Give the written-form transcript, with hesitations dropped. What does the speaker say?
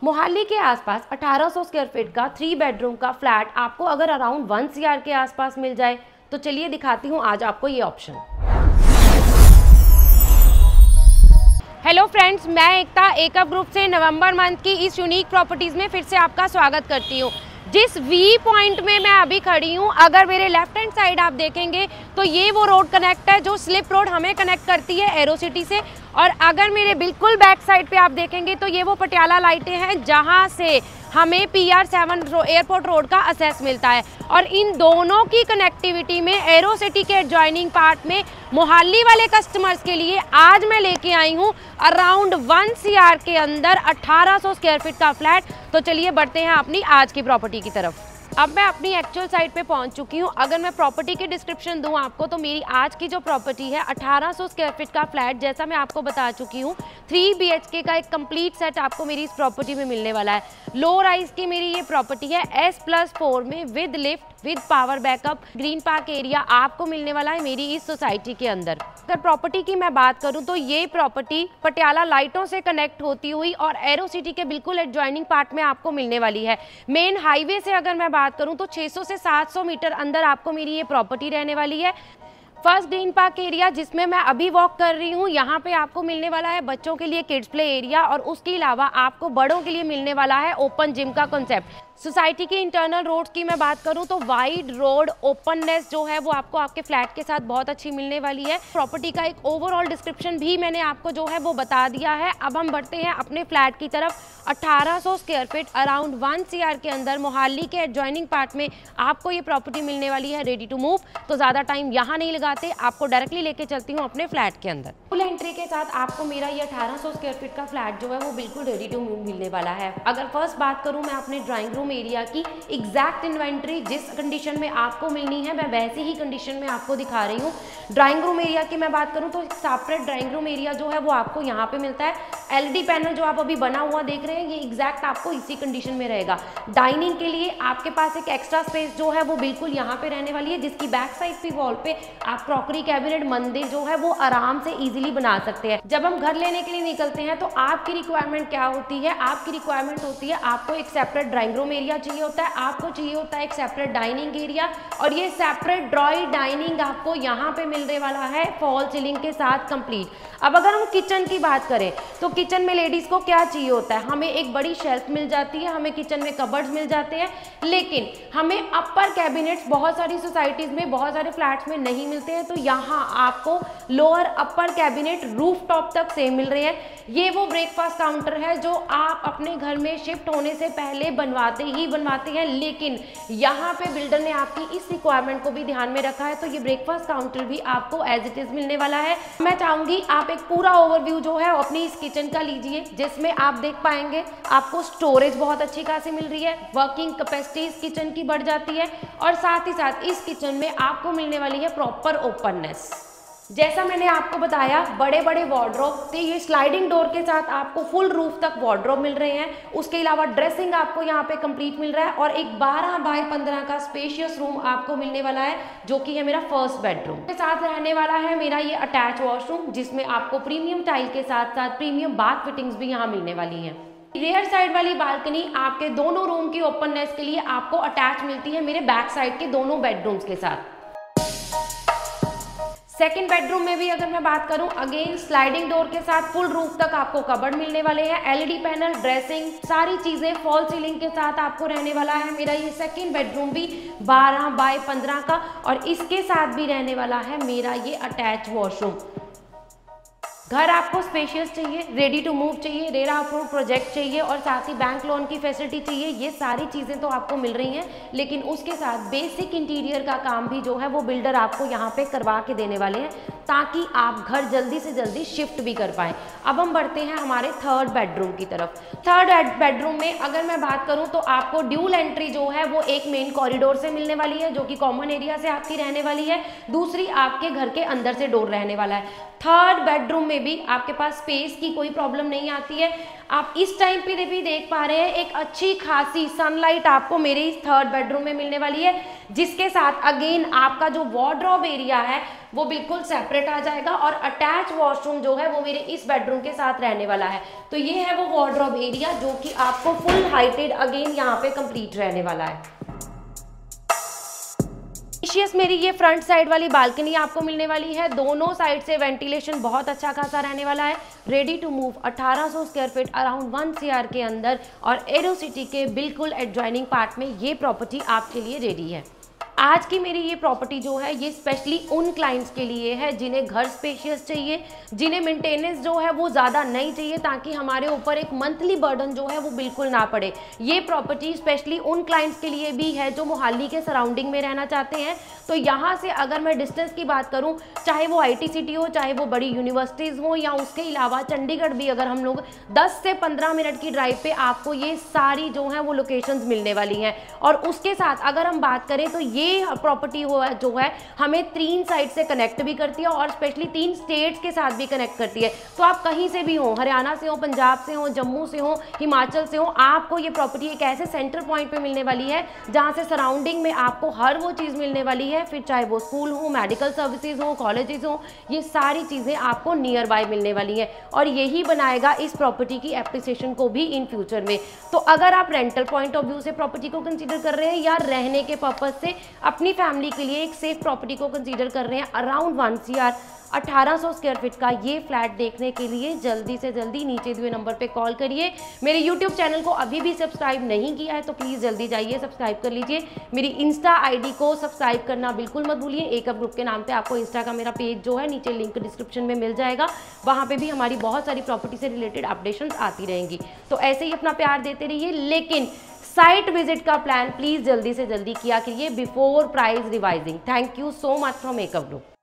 मोहाली के आसपास 1800 square feet का 3 बेडरूम का फ्लैट आपको अगर अराउंड 1 CR के आसपास मिल जाए तो चलिए दिखाती हूँ आज आपको ये ऑप्शन। हेलो फ्रेंड्स, मैं एकता एकअप ग्रुप से नवंबर मंथ की इस यूनिक प्रॉपर्टीज़ में फिर से आपका स्वागत करती हूँ। जिस वी पॉइंट में मैं अभी खड़ी हूँ, अगर मेरे लेफ्ट हैंड साइड आप देखेंगे तो ये वो रोड कनेक्ट है जो स्लिप रोड हमें कनेक्ट करती है एरो सिटी से, और अगर मेरे बिल्कुल बैक साइड पे आप देखेंगे तो ये वो पटियाला लाइटें हैं जहाँ से हमें PR7 एयरपोर्ट रोड का एक्सेस मिलता है। और इन दोनों की कनेक्टिविटी में एरो सिटी के एडजॉइनिंग पार्ट में मोहाली वाले कस्टमर्स के लिए आज मैं लेके आई हूँ अराउंड 1 CR के अंदर 1800 स्क्वायर फीट का फ्लैट। तो चलिए बढ़ते हैं अपनी आज की प्रॉपर्टी की तरफ। अब मैं अपनी एक्चुअल साइट पे पहुंच चुकी हूँ। अगर मैं प्रॉपर्टी की डिस्क्रिप्शन दूं आपको तो मेरी आज की जो प्रॉपर्टी है 1800 स्क्वायर फीट का फ्लैट, जैसा मैं आपको बता चुकी हूँ 3 BHK का एक कंप्लीट सेट आपको मेरी इस प्रॉपर्टी में मिलने वाला है। लो राइज की मेरी ये प्रॉपर्टी है S+4 में with lift with power backup, green park area आपको मिलने वाला है मेरी इस सोसाइटी के अंदर। अगर प्रॉपर्टी की मैं बात करूं तो ये प्रॉपर्टी पटियाला लाइटों से कनेक्ट होती हुई और एरो सिटी के बिल्कुल एडजॉइनिंग पार्ट में आपको मिलने वाली है। मेन हाईवे से अगर मैं बात करूं तो 600 से 700 मीटर अंदर आपको मेरी ये प्रॉपर्टी रहने वाली है। फर्स्ट ग्रीन पार्क एरिया जिसमें मैं अभी वॉक कर रही हूँ, यहाँ पे आपको मिलने वाला है बच्चों के लिए किड्स प्ले एरिया, और उसके अलावा आपको बड़ों के लिए मिलने वाला है ओपन जिम का कॉन्सेप्ट। सोसाइटी के इंटरनल रोड्स की मैं बात करूं तो वाइड रोड ओपननेस जो है वो आपको आपके फ्लैट के साथ बहुत अच्छी मिलने वाली है। प्रॉपर्टी का एक ओवरऑल डिस्क्रिप्शन भी मैंने आपको जो है वो बता दिया है। अब हम बढ़ते हैं अपने फ्लैट की तरफ। 1800 स्क्वायर फीट अराउंड 1 CR के अंदर मोहाली के एडजॉइनिंग पार्ट में आपको ये प्रॉपर्टी मिलने वाली है रेडी टू मूव। तो ज़्यादा टाइम यहाँ नहीं लगाते, आपको डायरेक्टली लेके चलती हूँ अपने फ्लैट के अंदर। फुल एंट्री के साथ आपको मेरा ये 1800 स्क्वायर फीट का फ्लैट जो है वो बिल्कुल रेडी टू मूव मिलने वाला है। अगर फर्स्ट बात करूँ मैं अपने ड्राइंग रूम एरिया की, एग्जैक्ट इन्वेंट्री जिस कंडीशन में आपको मिलनी है मैं वैसे ही कंडीशन में आपको दिखा रही हूँ। ड्राइंग रूम एरिया की मैं बात करूँ तो एक सेपरेट ड्राइंग रूम एरिया जो है वो आपको यहाँ पे मिलता है। LED पैनल जो आप अभी बना हुआ देख रहे हैं ये एग्जैक्ट आपको इसी कंडीशन में रहेगा। डाइनिंग के लिए आपके पास एक एक्स्ट्रा स्पेस जो है वो बिल्कुल यहाँ पे रहने वाली है, जिसकी बैक साइड की वॉल पे आप क्रॉकरी कैबिनेट मंदिर जो है वो आराम से इजीली बना सकते हैं। जब हम घर लेने के लिए निकलते हैं तो आपकी रिक्वायरमेंट क्या होती है? आपकी रिक्वायरमेंट होती है आपको एक सेपरेट ड्राइंग रूम एरिया चाहिए होता है, आपको चाहिए होता है एक सेपरेट डाइनिंग एरिया, और ये सेपरेट ड्रॉई डाइनिंग आपको यहाँ पे मिलने वाला है फॉल सीलिंग के साथ कंप्लीट। अब अगर हम किचन की बात करें तो किचन में लेडीज को क्या चाहिए होता है? हमें एक बड़ी शेल्फ मिल जाती है, हमें किचन में कबर्ड्स मिल जाते हैं, लेकिन हमें अपर कैबिनेट्स बहुत सारी सोसाइटीज में बहुत सारे फ्लैट्स में नहीं मिलते हैं। तो यहाँ आपको lower upper cabinet roof top तक सेम मिल रहे हैं। ये वो ब्रेकफास्ट काउंटर है जो आप अपने घर में शिफ्ट होने से पहले बनवाते हैं, लेकिन यहाँ पे बिल्डर ने आपकी इस रिक्वायरमेंट को भी ध्यान में रखा है, तो ये ब्रेकफास्ट काउंटर भी आपको एज इट इज मिलने वाला है। मैं चाहूंगी आप एक पूरा ओवरव्यू जो है अपनी इस किचन का लीजिए, जिसमें आप देख पाएंगे आपको स्टोरेज बहुत अच्छी खासी मिल रही है, वर्किंग कैपेसिटी इस किचन की बढ़ जाती है, और साथ ही साथ इस किचन में आपको मिलने वाली है प्रॉपर ओपननेस। जैसा मैंने आपको बताया बड़े बड़े वार्डरोब, तो ये स्लाइडिंग डोर के साथ आपको फुल रूफ तक वार्डरोब मिल रहे हैं। उसके अलावा ड्रेसिंग आपको यहाँ पे कंप्लीट मिल रहा है, और एक 12 बाय 15 का स्पेशियस रूम आपको मिलने वाला है जो कि है मेरा फर्स्ट बेडरूम। के साथ रहने वाला है मेरा ये अटैच वॉशरूम, जिसमें आपको प्रीमियम टाइल के साथ साथ प्रीमियम बाथ फिटिंग्स भी यहाँ मिलने वाली है। रेयर साइड वाली बालकनी आपके दोनों रूम की ओपननेस के लिए आपको अटैच मिलती है मेरे बैक साइड के दोनों बेडरूम्स के साथ। सेकेंड बेडरूम में भी अगर मैं बात करूं, अगेन स्लाइडिंग डोर के साथ फुल रूफ तक आपको कबर्ड मिलने वाले हैं, LED पैनल, ड्रेसिंग, सारी चीजें फॉल सीलिंग के साथ आपको रहने वाला है। मेरा ये सेकेंड बेडरूम भी 12 बाय 15 का, और इसके साथ भी रहने वाला है मेरा ये अटैच वॉशरूम। घर आपको स्पेशियस चाहिए, रेडी टू मूव चाहिए, रेरा अप्रूव प्रोजेक्ट चाहिए, और साथ ही बैंक लोन की फैसिलिटी चाहिए, ये सारी चीज़ें तो आपको मिल रही हैं, लेकिन उसके साथ बेसिक इंटीरियर का काम भी जो है वो बिल्डर आपको यहाँ पे करवा के देने वाले हैं, ताकि आप घर जल्दी से जल्दी शिफ्ट भी कर पाएँ। अब हम बढ़ते हैं हमारे थर्ड बेडरूम की तरफ। थर्ड बेडरूम में अगर मैं बात करूँ तो आपको ड्यूल एंट्री जो है वो एक मेन कॉरिडोर से मिलने वाली है, जो कि कॉमन एरिया से आपकी रहने वाली है, दूसरी आपके घर के अंदर से डोर रहने वाला है। थर्ड बेडरूम में में भी आपके पास स्पेस की कोई प्रॉब्लम नहीं आती है। आप इस टाइम पे भी देख पा रहे हैं एक अच्छी खासी सनलाइट आपको मेरे इस थर्ड बेडरूम में मिलने वाली है, जिसके साथ अगेन आपका जो वार्डरोब एरिया है वो बिल्कुल सेपरेट आ जाएगा और अटैच वॉशरूम जो है वो मेरे इस बेडरूम के साथ रहने वाला है। तो ये है वो वार्डरोब एरिया जो कि आपको फुल हाइटेड अगेन यहाँ पे कंप्लीट रहने वाला है। मेरी ये फ्रंट साइड वाली बालकनी आपको मिलने वाली है, दोनों साइड से वेंटिलेशन बहुत अच्छा खासा रहने वाला है। Ready to move 1800 square feet around 1 CR के अंदर और एरो सिटी के बिल्कुल एडजॉइनिंग पार्ट में ये प्रॉपर्टी आपके लिए रेडी है। आज की मेरी ये प्रॉपर्टी जो है ये स्पेशली उन क्लाइंट्स के लिए है जिन्हें घर स्पेशियस चाहिए, जिन्हें मेंटेनेंस जो है वो ज़्यादा नहीं चाहिए, ताकि हमारे ऊपर एक मंथली बर्डन जो है वो बिल्कुल ना पड़े। ये प्रॉपर्टी स्पेशली उन क्लाइंट्स के लिए भी है जो मोहाली के सराउंडिंग में रहना चाहते हैं। तो यहाँ से अगर मैं डिस्टेंस की बात करूँ, चाहे वो IT सिटी हो, चाहे वो बड़ी यूनिवर्सिटीज़ हो, या उसके अलावा चंडीगढ़ भी अगर हम लोग 10 से 15 मिनट की ड्राइव पे आपको ये सारी जो है वो लोकेशंस मिलने वाली हैं। और उसके साथ अगर हम बात करें तो ये प्रॉपर्टी जो है हमें 3 साइड से कनेक्ट भी करती है और स्पेशली 3 स्टेट्स के साथ भी कनेक्ट करती है। तो आप कहीं से भी हो, हरियाणा से हो, पंजाब से हो, जम्मू से हो, हिमाचल से हो, आपको ये प्रॉपर्टी एक ऐसे सेंटर पॉइंट पे मिलने वाली है जहां से सराउंडिंग में आपको हर वो चीज़ मिलने वाली है। फिर चाहे वो स्कूल हो, मेडिकल सर्विसेज हो, कॉलेजेस हो, ये सारी चीज़ें आपको नियर बाय मिलने वाली हैं और यही बनाएगा इस प्रॉपर्टी की एप्रिसिएशन को भी इन फ्यूचर में। तो अगर आप रेंटल पॉइंट ऑफ व्यू से प्रॉपर्टी को कंसीडर कर रहे हैं या रहने के पर्पज से अपनी फैमिली के लिए एक सेफ प्रॉपर्टी को कंसीडर कर रहे हैं, अराउंड 1 CR 1800 स्क्वायर फीट का ये फ्लैट देखने के लिए जल्दी से जल्दी नीचे दिए नंबर पे कॉल करिए। मेरे YouTube चैनल को अभी भी सब्सक्राइब नहीं किया है तो प्लीज़ जल्दी जाइए सब्सक्राइब कर लीजिए। मेरी इंस्टा ID को सब्सक्राइब करना बिल्कुल मत भूलिए। एकअप ग्रुप के नाम पे आपको इंस्टा का मेरा पेज जो है नीचे लिंक डिस्क्रिप्शन में मिल जाएगा, वहाँ पे भी हमारी बहुत सारी प्रॉपर्टी से रिलेटेड अपडेशंस आती रहेंगी। तो ऐसे ही अपना प्यार देते रहिए, लेकिन साइट विजिट का प्लान प्लीज़ जल्दी से जल्दी किया करिए before price revising. Thank you so much from एकअप ग्रुप।